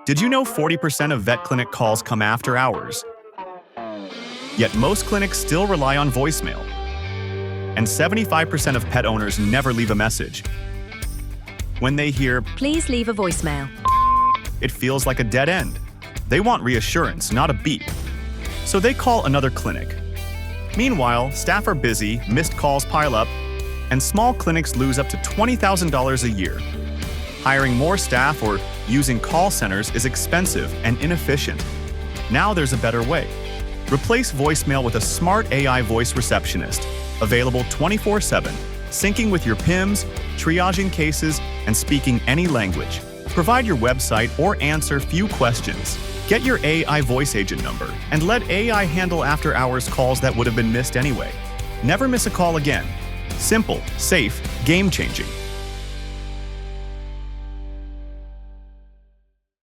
Did you know 40% of vet clinic calls come after hours? Yet most clinics still rely on voicemail. And 75% of pet owners never leave a message. When they hear, Please leave a voicemail, it feels like a dead end. They want reassurance, not a beep. So they call another clinic. Meanwhile, staff are busy, missed calls pile up, and small clinics lose up to $20,000 a year. Hiring more staff or using call centers is expensive and inefficient. Now there's a better way. Replace voicemail with a smart AI voice receptionist, available 24/7, syncing with your PIMs, triaging cases, and speaking any language. Provide your website or answer few questions. Get your AI voice agent number and let AI handle after-hours calls that would have been missed anyway. Never miss a call again. Simple, safe, game-changing.